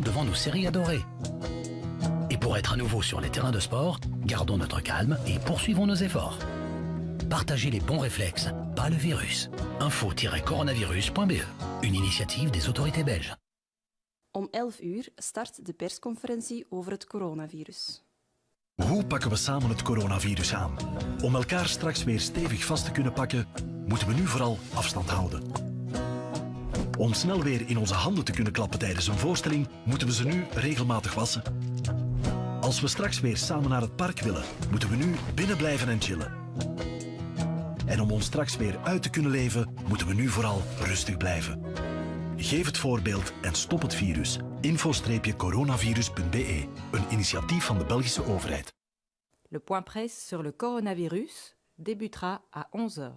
devant nos séries adorées. Et pour être à nouveau sur les terrains de sport, gardons notre calme et poursuivons nos efforts. Partagez les bons réflexes, pas le virus. Info-coronavirus.be, une initiatieve des autorités belges. Om 11 uur start de persconferentie over het coronavirus. Hoe pakken we samen het coronavirus aan? Om elkaar straks weer stevig vast te kunnen pakken, moeten we nu vooral afstand houden. Om snel weer in onze handen te kunnen klappen tijdens een voorstelling, moeten we ze nu regelmatig wassen. Als we straks weer samen naar het park willen, moeten we nu binnen blijven en chillen. En om ons straks weer uit te kunnen leven, moeten we nu vooral rustig blijven. Geef het voorbeeld en stop het virus. Info-coronavirus.be, een initiatief van de Belgische overheid. Le point presse sur le coronavirus débutera à 11h.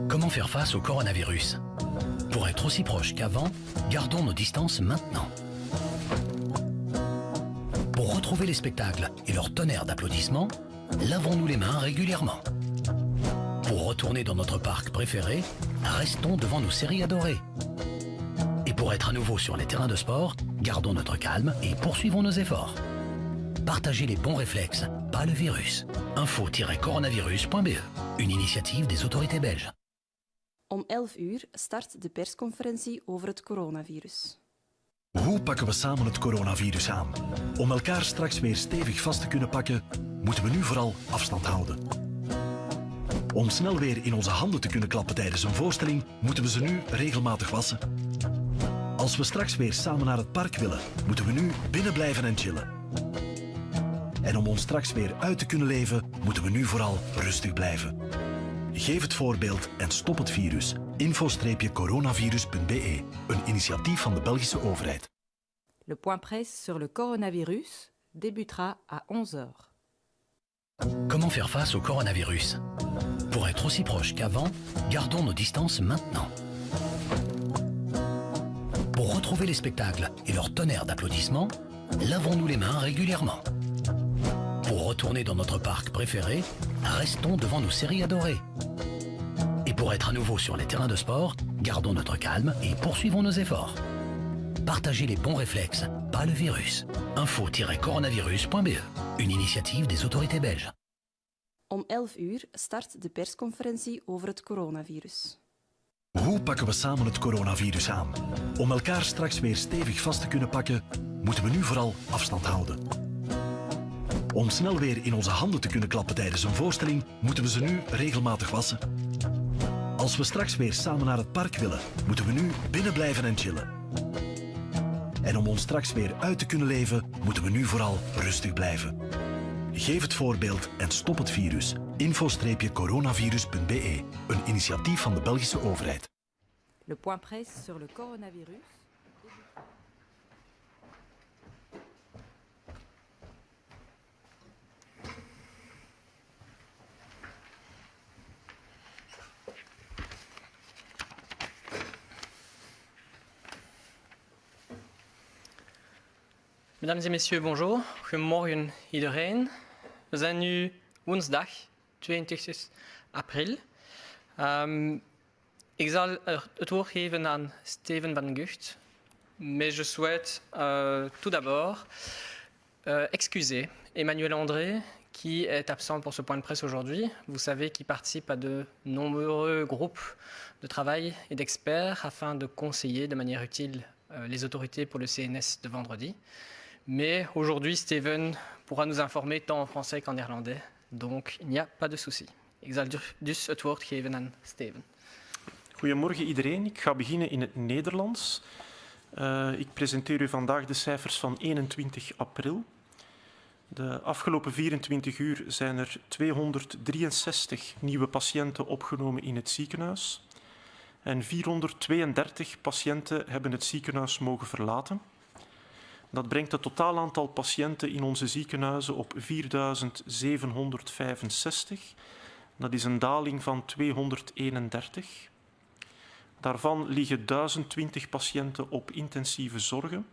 Comment faire face au coronavirus? Pour être aussi proche qu'avant, gardons nos distances maintenant. Pour retrouver les spectacles et leur tonnerre d'applaudissements, lavons-nous les mains régulièrement. Pour retourner dans notre parc préféré, restons devant nos séries adorées. Et pour être à nouveau sur les terrains de sport, gardons notre calme et poursuivons nos efforts. Partagez les bons réflexes, pas le virus. Info-coronavirus.be, une initiatieve des autorités belges. Om 11 uur start de persconferentie over het coronavirus. Hoe pakken we samen het coronavirus aan? Om elkaar straks weer stevig vast te kunnen pakken, moeten we nu vooral afstand houden. Om snel weer in onze handen te kunnen klappen tijdens een voorstelling, moeten we ze nu regelmatig wassen. Als we straks weer samen naar het park willen, moeten we nu binnen blijven en chillen. En om ons straks weer uit te kunnen leven, moeten we nu vooral rustig blijven. Geef het voorbeeld en stop het virus. Info-coronavirus.be, een initiatief van de Belgische overheid. Le point presse sur le coronavirus débutera à 11h. Comment faire face au coronavirus? Pour être aussi proche qu'avant, gardons nos distances maintenant. Pour retrouver les spectacles et leur tonnerre d'applaudissements, lavons-nous les mains régulièrement. Pour retourner dans notre parc préféré, restons devant nos séries adorées. Et pour être à nouveau sur les terrains de sport, gardons notre calme et poursuivons nos efforts. Partagez les bons réflexes, pas le virus. Info-coronavirus.be, une initiatieve des autorités belges. Om 11 uur start de persconferentie over het coronavirus. Hoe pakken we samen het coronavirus aan? Om elkaar straks weer stevig vast te kunnen pakken, moeten we nu vooral afstand houden. Om snel weer in onze handen te kunnen klappen tijdens een voorstelling, moeten we ze nu regelmatig wassen. Als we straks weer samen naar het park willen, moeten we nu binnen blijven en chillen. En om ons straks weer uit te kunnen leven, moeten we nu vooral rustig blijven. Geef het voorbeeld en stop het virus. Info-coronavirus.be, een initiatief van de Belgische overheid. Le point presse sur le coronavirus. Mesdames et messieurs, bonjour. Goedemorgen iedereen. We zijn nu woensdag 22 april. Ik zal het woord geven aan Steven van Gucht. Mais je souhaite tout d'abord excuser Emmanuel André, qui est absent pour ce point de presse aujourd'hui. Vous savez qu'il participe à de nombreux groupes de travail et d'experts afin de conseiller de manière utile les autorités pour le CNS de vendredi. Mais aujourd'hui, Steven pourra nous informer tant en français qu'en néerlandais. Donc, il n'y a pas de souci. Ik zal dus het woord geven aan Steven. Goedemorgen iedereen. Ik ga beginnen in het Nederlands. Ik presenteer u vandaag de cijfers van 21 april. De afgelopen 24 uur zijn er 263 nieuwe patiënten opgenomen in het ziekenhuis. En 432 patiënten hebben het ziekenhuis mogen verlaten. Dat brengt het totaal aantal patiënten in onze ziekenhuizen op 4.765. Dat is een daling van 231. Daarvan liggen 1020 patiënten op intensieve zorgen.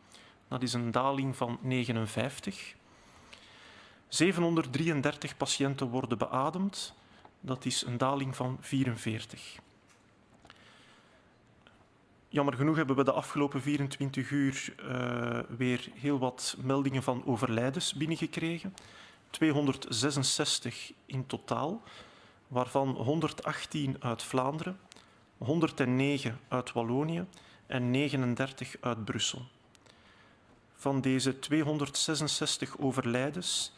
Dat is een daling van 59. 733 patiënten worden beademd. Dat is een daling van 44. Jammer genoeg hebben we de afgelopen 24 uur weer heel wat meldingen van overlijdens binnengekregen. 266 in totaal, waarvan 118 uit Vlaanderen, 109 uit Wallonië en 39 uit Brussel. Van deze 266 overlijdens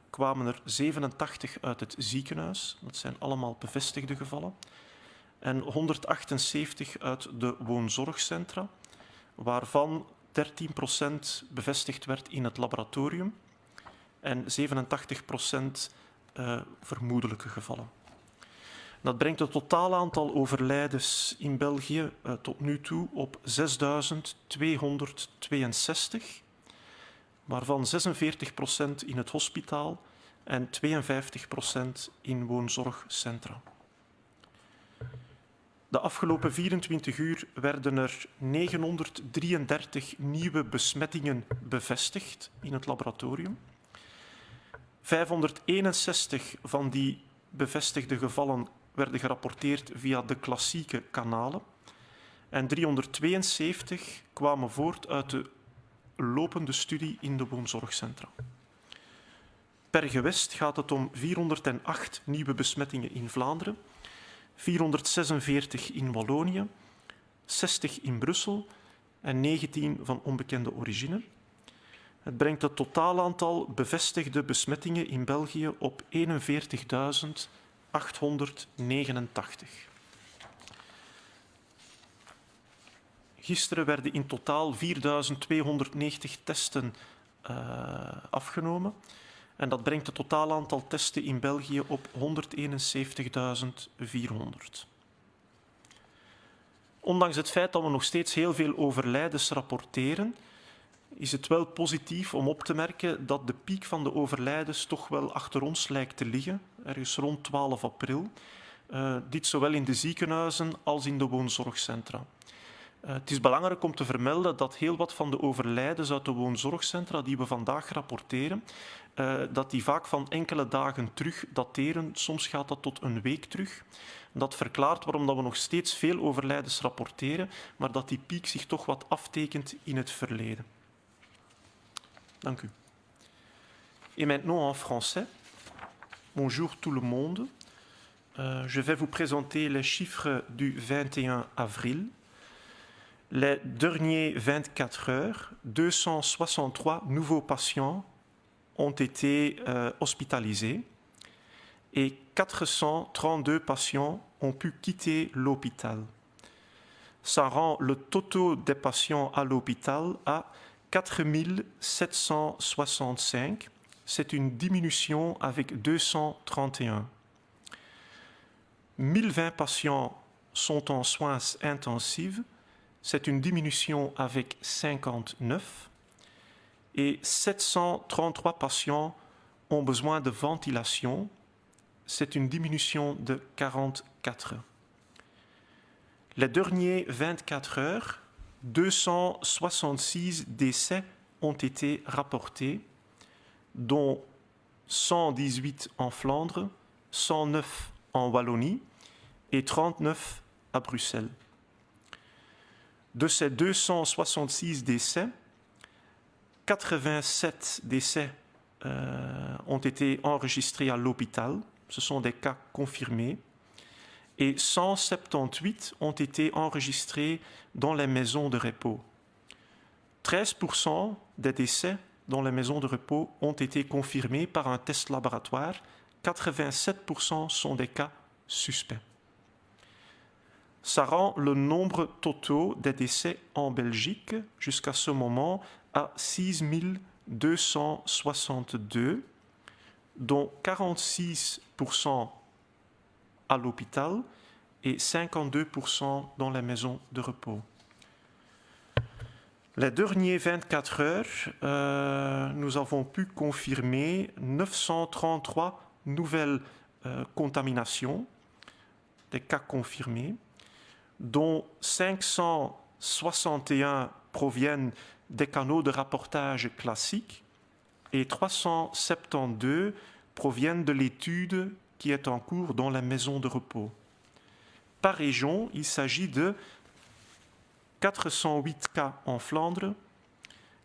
kwamen er 87 uit het ziekenhuis. Dat zijn allemaal bevestigde gevallen. En 178 uit de woonzorgcentra, waarvan 13% bevestigd werd in het laboratorium en 87% vermoedelijke gevallen. Dat brengt het totaal aantal overlijdens in België tot nu toe op 6.262, waarvan 46% in het hospitaal en 52% in woonzorgcentra. De afgelopen 24 uur werden er 933 nieuwe besmettingen bevestigd in het laboratorium. 561 van die bevestigde gevallen werden gerapporteerd via de klassieke kanalen en 372 kwamen voort uit de lopende studie in de woonzorgcentra. Per gewest gaat het om 408 nieuwe besmettingen in Vlaanderen, 446 in Wallonië, 60 in Brussel en 19 van onbekende origine. Het brengt het totaalaantal bevestigde besmettingen in België op 41.889. Gisteren werden in totaal 4.290 testen afgenomen. En dat brengt het totaalaantal testen in België op 171.400. Ondanks het feit dat we nog steeds heel veel overlijdens rapporteren, is het wel positief om op te merken dat de piek van de overlijdens toch wel achter ons lijkt te liggen, ergens rond 12 april. Dit zowel in de ziekenhuizen als in de woonzorgcentra. Het is belangrijk om te vermelden dat heel wat van de overlijdens uit de woonzorgcentra die we vandaag rapporteren, dat die vaak van enkele dagen terug dateren. Soms gaat dat tot een week terug. Dat verklaart waarom we nog steeds veel overlijdens rapporteren, maar dat die piek zich toch wat aftekent in het verleden. Dank u. Et maintenant en français. Bonjour tout le monde. Je vais vous présenter les chiffres du 21 avril. Les derniers 24 heures, 263 nouveaux patients ont été hospitalisés et 432 patients ont pu quitter l'hôpital. Ça rend le total des patients à l'hôpital à 4765. C'est une diminution avec 231. 1020 patients sont en soins intensifs. C'est une diminution avec 59 et 733 patients ont besoin de ventilation. C'est une diminution de 44. Les derniers 24 heures, 266 décès ont été rapportés, dont 118 en Flandre, 109 en Wallonie et 39 à Bruxelles. De ces 266 décès, 87 décès ont été enregistrés à l'hôpital. Ce sont des cas confirmés. Et 178 ont été enregistrés dans les maisons de repos. 13% des décès dans les maisons de repos ont été confirmés par un test laboratoire. 87% sont des cas suspects. Ça rend le nombre total des décès en Belgique jusqu'à ce moment à 6262, dont 46% à l'hôpital et 52% dans les maisons de repos. Les derniers 24 heures, nous avons pu confirmer 933 nouvelles contaminations, des cas confirmés, dont 561 proviennent des canaux de rapportage classiques et 372 proviennent de l'étude qui est en cours dans la maison de repos. Par région, il s'agit de 408 cas en Flandre,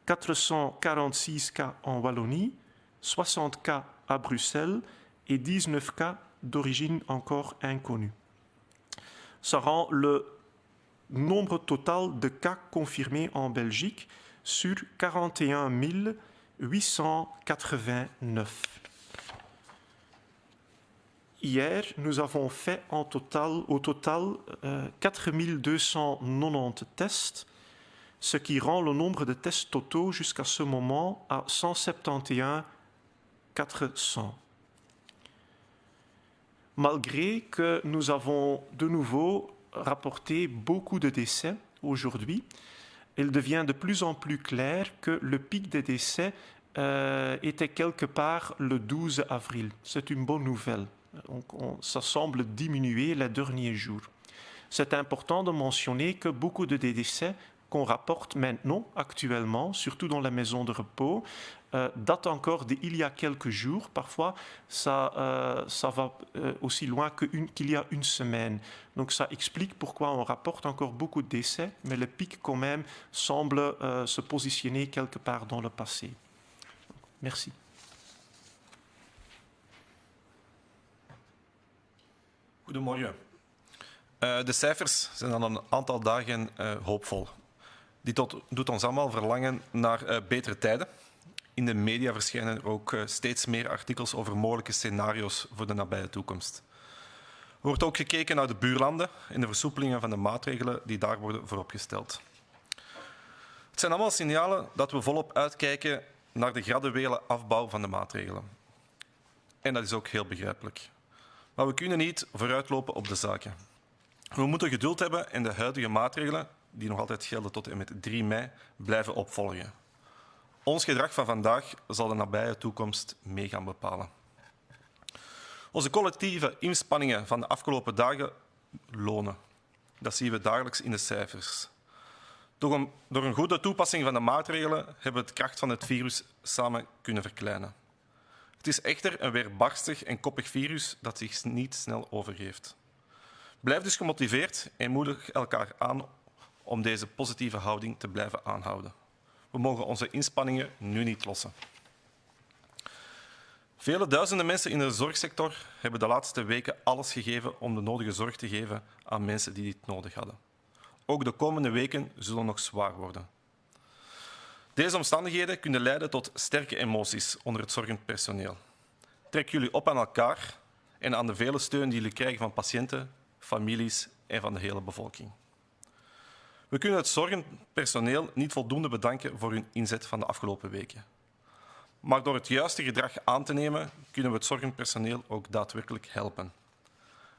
446 cas en Wallonie, 60 cas à Bruxelles et 19 cas d'origine encore inconnue. Ça rend le nombre total de cas confirmés en Belgique sur 41 889. Hier, nous avons fait au total 4 290 tests, ce qui rend le nombre de tests totaux jusqu'à ce moment à 171 400. Malgré que nous avons de nouveau rapporté beaucoup de décès aujourd'hui, il devient de plus en plus clair que le pic des décès était quelque part le 12 avril. C'est une bonne nouvelle. Donc, ça semble diminuer les derniers jours. C'est important de mentionner que beaucoup de décès qu'on rapporte maintenant, actuellement, surtout dans la maison de repos, datent encore d'il y a quelques jours. Parfois, ça va aussi loin qu'il y a une semaine. Donc, ça explique pourquoi on rapporte encore beaucoup de décès, mais le pic, quand même, semble se positionner quelque part dans le passé. Merci. Goedemorgen. De cijfers zijn al een aantal dagen hoopvol. Dit doet ons allemaal verlangen naar betere tijden. In de media verschijnen er ook steeds meer artikels over mogelijke scenario's voor de nabije toekomst. Er wordt ook gekeken naar de buurlanden en de versoepelingen van de maatregelen die daar worden vooropgesteld. Het zijn allemaal signalen dat we volop uitkijken naar de graduele afbouw van de maatregelen. En dat is ook heel begrijpelijk. Maar we kunnen niet vooruitlopen op de zaken. We moeten geduld hebben en de huidige maatregelen, die nog altijd gelden tot en met 3 mei, blijven opvolgen. Ons gedrag van vandaag zal de nabije toekomst mee gaan bepalen. Onze collectieve inspanningen van de afgelopen dagen lonen. Dat zien we dagelijks in de cijfers. Door een goede toepassing van de maatregelen hebben we de kracht van het virus samen kunnen verkleinen. Het is echter een weerbarstig en koppig virus dat zich niet snel overgeeft. Blijf dus gemotiveerd en moedig elkaar aan om deze positieve houding te blijven aanhouden. We mogen onze inspanningen nu niet lossen. Vele duizenden mensen in de zorgsector hebben de laatste weken alles gegeven om de nodige zorg te geven aan mensen die dit nodig hadden. Ook de komende weken zullen nog zwaar worden. Deze omstandigheden kunnen leiden tot sterke emoties onder het zorgend personeel. Trek jullie op aan elkaar en aan de vele steun die jullie krijgen van patiënten, families en van de hele bevolking. We kunnen het zorgend personeel niet voldoende bedanken voor hun inzet van de afgelopen weken. Maar door het juiste gedrag aan te nemen, kunnen we het zorgend personeel ook daadwerkelijk helpen.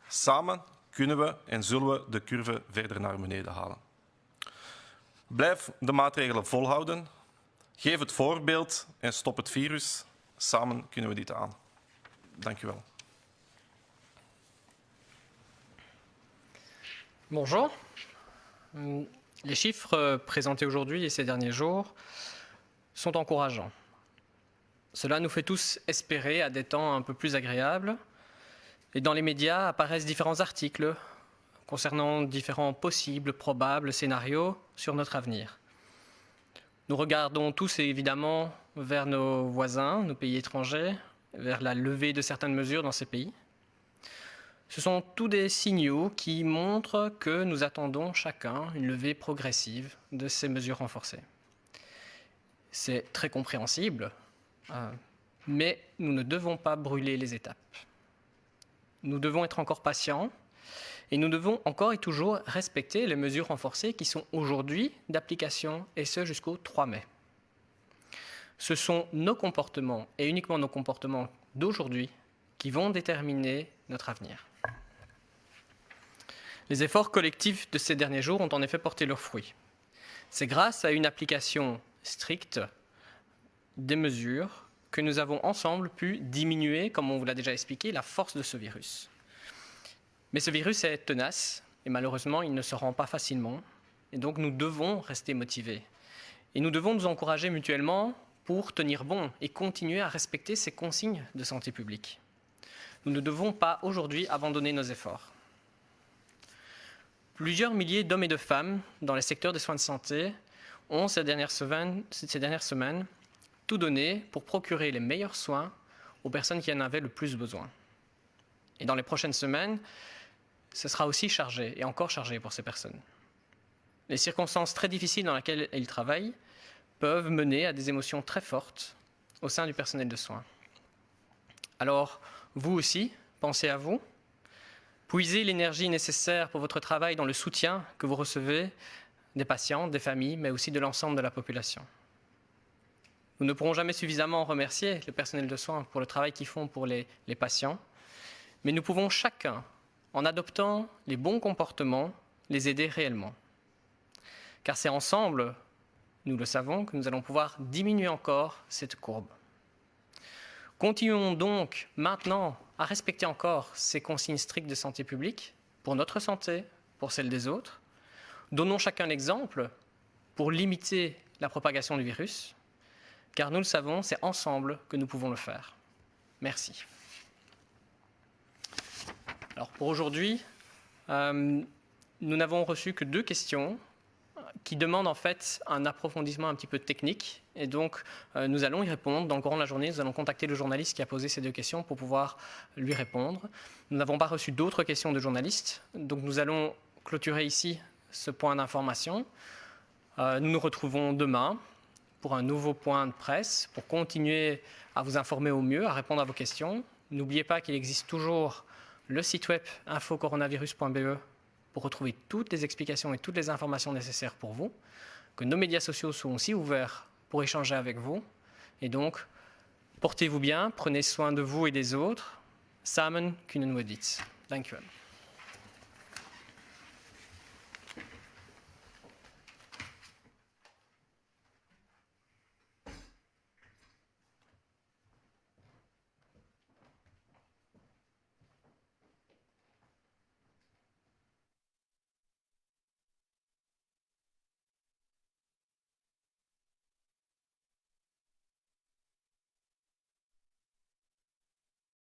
Samen kunnen we en zullen we de curve verder naar beneden halen. Blijf de maatregelen volhouden. Geef het voorbeeld en stop het virus. Samen kunnen we dit aan. Dank u wel. Bonjour. Les chiffres présentés aujourd'hui et ces derniers jours sont encourageants. Cela nous fait tous espérer à des temps un peu plus agréables. Et dans les médias apparaissent différents articles concernant différents possibles, probables scénarios sur notre avenir. Nous regardons tous évidemment vers nos voisins, nos pays étrangers, vers la levée de certaines mesures dans ces pays. Ce sont tous des signaux qui montrent que nous attendons chacun une levée progressive de ces mesures renforcées. C'est très compréhensible, mais nous ne devons pas brûler les étapes. Nous devons être encore patients et nous devons encore et toujours respecter les mesures renforcées qui sont aujourd'hui d'application, et ce jusqu'au 3 mai. Ce sont nos comportements, et uniquement nos comportements d'aujourd'hui, qui vont déterminer notre avenir. Les efforts collectifs de ces derniers jours ont en effet porté leurs fruits. C'est grâce à une application stricte des mesures que nous avons ensemble pu diminuer, comme on vous l'a déjà expliqué, la force de ce virus. Mais ce virus est tenace et malheureusement, il ne se rend pas facilement. Et donc, nous devons rester motivés. Et nous devons nous encourager mutuellement pour tenir bon et continuer à respecter ces consignes de santé publique. Nous ne devons pas aujourd'hui abandonner nos efforts. Plusieurs milliers d'hommes et de femmes dans les secteurs des soins de santé ont ces dernières semaines tout donné pour procurer les meilleurs soins aux personnes qui en avaient le plus besoin. Et dans les prochaines semaines, ce sera aussi chargé, et encore chargé pour ces personnes. Les circonstances très difficiles dans lesquelles ils travaillent peuvent mener à des émotions très fortes au sein du personnel de soins. Alors, vous aussi, pensez à vous. Puisez l'énergie nécessaire pour votre travail dans le soutien que vous recevez des patients, des familles, mais aussi de l'ensemble de la population. Nous ne pourrons jamais suffisamment remercier le personnel de soins pour le travail qu'ils font pour les patients, mais nous pouvons chacun, en adoptant les bons comportements, les aider réellement. Car c'est ensemble, nous le savons, que nous allons pouvoir diminuer encore cette courbe. Continuons donc maintenant à respecter encore ces consignes strictes de santé publique pour notre santé, pour celle des autres. Donnons chacun l'exemple pour limiter la propagation du virus, car nous le savons, c'est ensemble que nous pouvons le faire. Merci. Alors pour aujourd'hui, nous n'avons reçu que 2 questions qui demandent en fait un approfondissement un petit peu technique. Et donc, nous allons y répondre. Dans le courant de la journée, nous allons contacter le journaliste qui a posé ces 2 questions pour pouvoir lui répondre. Nous n'avons pas reçu d'autres questions de journalistes. Donc, nous allons clôturer ici ce point d'information. Nous nous retrouvons demain pour un nouveau point de presse, pour continuer à vous informer au mieux, à répondre à vos questions. N'oubliez pas qu'il existe toujours le site web infocoronavirus.be pour retrouver toutes les explications et toutes les informations nécessaires pour vous, que nos médias sociaux sont aussi ouverts pour échanger avec vous. Et donc, portez-vous bien, prenez soin de vous et des autres. Samen kunnen we dit. Dank u wel.